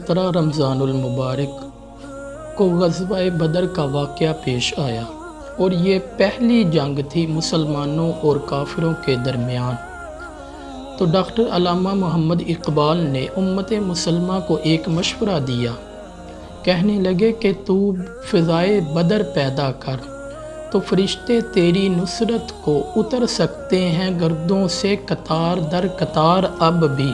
17 رمضان المبارک کو غزوہ بدر کا واقعہ پیش آیا اور یہ پہلی جنگ تھی مسلمانوں اور کافروں کے درمیان۔ تو ڈاکٹر علامہ محمد اقبال نے امت مسلمہ کو ایک مشورہ دیا، کہنے لگے کہ تو فضائے بدر پیدا کر تو فرشتے تیری نصرت کو اتر سکتے ہیں گردوں سے قطار در قطار اب بھی۔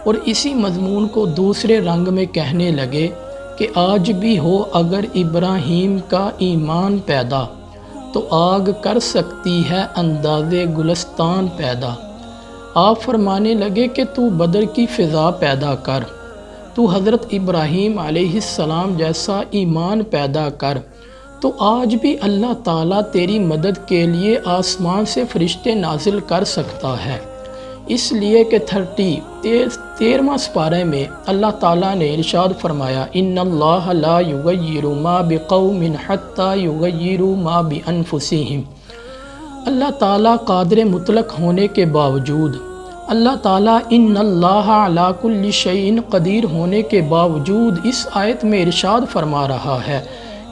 اور اسی مضمون کو دوسرے رنگ میں کہنے لگے کہ آج بھی ہو اگر ابراہیم کا ایمان پیدا تو آگ کر سکتی ہے انداز گلستان پیدا۔ آپ فرمانے لگے کہ تو بدر کی فضا پیدا کر، تو حضرت ابراہیم علیہ السلام جیسا ایمان پیدا کر، تو آج بھی اللہ تعالیٰ تیری مدد کے لیے آسمان سے فرشتے نازل کر سکتا ہے۔ اس لیے کہ 13واں سپارے میں اللہ تعالیٰ نے ارشاد فرمایا، ان اللہ لا یغیر ما بقوم حتی یغیروا ما بانفسہم۔ اللہ تعالیٰ قادر مطلق ہونے کے باوجود، اللہ تعالیٰ ان اللہ علی کل شیء قدیر ہونے کے باوجود اس آیت میں ارشاد فرما رہا ہے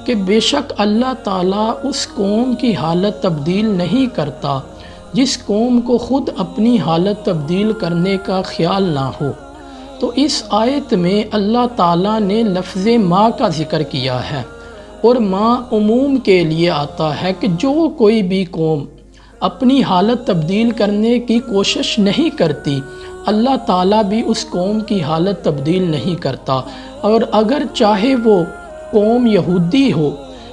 کہ بے شک اللہ تعالیٰ اس قوم کی حالت تبدیل نہیں کرتا جس قوم کو خود اپنی حالت تبدیل کرنے کا خیال نہ ہو۔ تو اس آیت میں اللہ تعالیٰ نے لفظ ما کا ذکر کیا ہے، اور ما عموم کے لیے آتا ہے کہ جو کوئی بھی قوم اپنی حالت تبدیل کرنے کی کوشش نہیں کرتی، اللہ تعالیٰ بھی اس قوم کی حالت تبدیل نہیں کرتا۔ اور اگر چاہے وہ قوم یہودی ہو،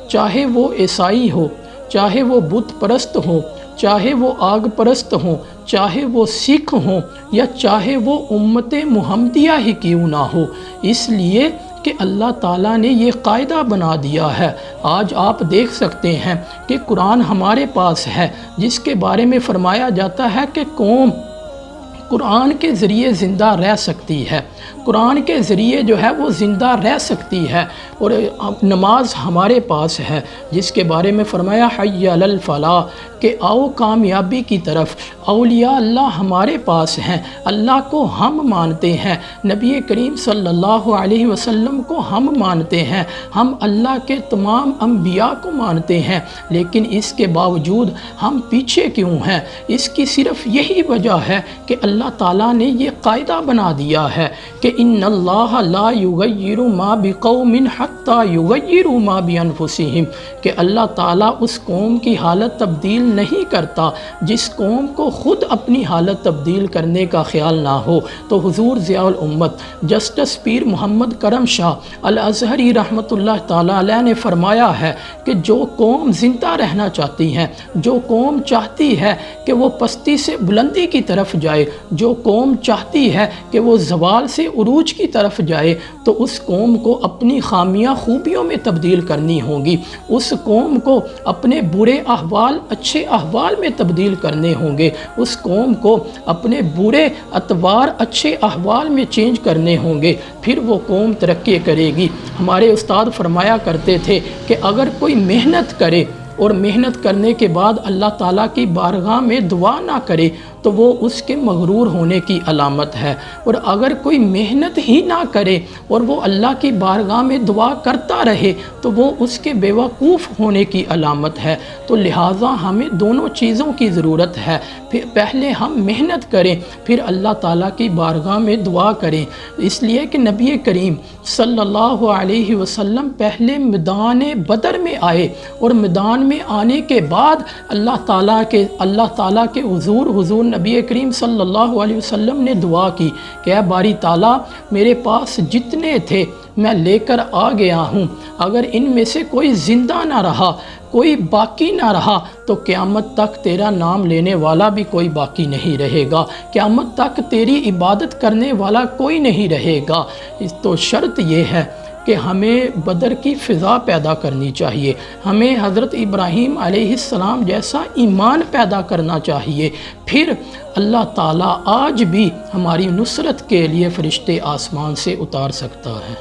چاہے وہ عیسائی ہو، چاہے وہ بت پرست ہو، چاہے وہ آگ پرست ہوں، چاہے وہ سکھ ہوں، یا چاہے وہ امت محمدیہ ہی کیوں نہ ہو، اس لیے کہ اللہ تعالیٰ نے یہ قاعدہ بنا دیا ہے۔ آج آپ دیکھ سکتے ہیں کہ قرآن ہمارے پاس ہے، جس کے بارے میں فرمایا جاتا ہے کہ قوم قرآن کے ذریعے زندہ رہ سکتی ہے، قرآن کے ذریعے جو ہے وہ زندہ رہ سکتی ہے۔ اور نماز ہمارے پاس ہے، جس کے بارے میں فرمایا حی علی الفلاح، کہ آؤ کامیابی کی طرف۔ اولیاء اللہ ہمارے پاس ہیں، اللہ کو ہم مانتے ہیں، نبی کریم صلی اللہ علیہ وسلم کو ہم مانتے ہیں، ہم اللہ کے تمام انبیاء کو مانتے ہیں، لیکن اس کے باوجود ہم پیچھے کیوں ہیں؟ اس کی صرف یہی وجہ ہے کہ اللہ تعالیٰ نے یہ قاعدہ بنا دیا ہے کہ ان اللہ لا یغیر ما بقوم حتی یغیروا ما بانفسہم، کہ اللہ تعالیٰ اس قوم کی حالت تبدیل نہیں کرتا جس قوم کو خود اپنی حالت تبدیل کرنے کا خیال نہ ہو۔ تو حضور ضیاء الامت جسٹس پیر محمد کرم شاہ الازہری رحمۃ اللہ تعالیٰ علیہ نے فرمایا ہے کہ جو قوم زندہ رہنا چاہتی ہے، جو قوم چاہتی ہے کہ وہ پستی سے بلندی کی طرف جائے، جو قوم چاہتی ہے کہ وہ زوال سے عروج کی طرف جائے، تو اس قوم کو اپنی خامیاں خوبیوں میں تبدیل کرنی ہوں گی، اس قوم کو اپنے برے احوال اچھے احوال میں تبدیل کرنے ہوں گے، اس قوم کو اپنے برے اطوار اچھے احوال میں چینج کرنے ہوں گے، پھر وہ قوم ترقی کرے گی۔ ہمارے استاد فرمایا کرتے تھے کہ اگر کوئی محنت کرے اور محنت کرنے کے بعد اللہ تعالیٰ کی بارگاہ میں دعا نہ کرے تو وہ اس کے مغرور ہونے کی علامت ہے، اور اگر کوئی محنت ہی نہ کرے اور وہ اللہ کی بارگاہ میں دعا کرتا رہے تو وہ اس کے بیوقوف ہونے کی علامت ہے۔ تو لہٰذا ہمیں دونوں چیزوں کی ضرورت ہے، پھر پہلے ہم محنت کریں، پھر اللہ تعالیٰ کی بارگاہ میں دعا کریں۔ اس لیے کہ نبی کریم صلی اللہ علیہ وسلم پہلے میدان بدر میں آئے، اور میدان میں آنے کے بعد اللہ تعالیٰ کے حضور نبی کریم صلی اللہ علیہ وسلم نے دعا کی کہ اے باری تعالیٰ، میرے پاس جتنے تھے میں لے کر آ گیا ہوں، اگر ان میں سے کوئی زندہ نہ رہا، کوئی باقی نہ رہا، تو قیامت تک تیرا نام لینے والا بھی کوئی باقی نہیں رہے گا، قیامت تک تیری عبادت کرنے والا کوئی نہیں رہے گا۔ تو شرط یہ ہے کہ ہمیں بدر کی فضا پیدا کرنی چاہیے، ہمیں حضرت ابراہیم علیہ السلام جیسا ایمان پیدا کرنا چاہیے، پھر اللہ تعالیٰ آج بھی ہماری نصرت کے لیے فرشتے آسمان سے اتار سکتا ہے۔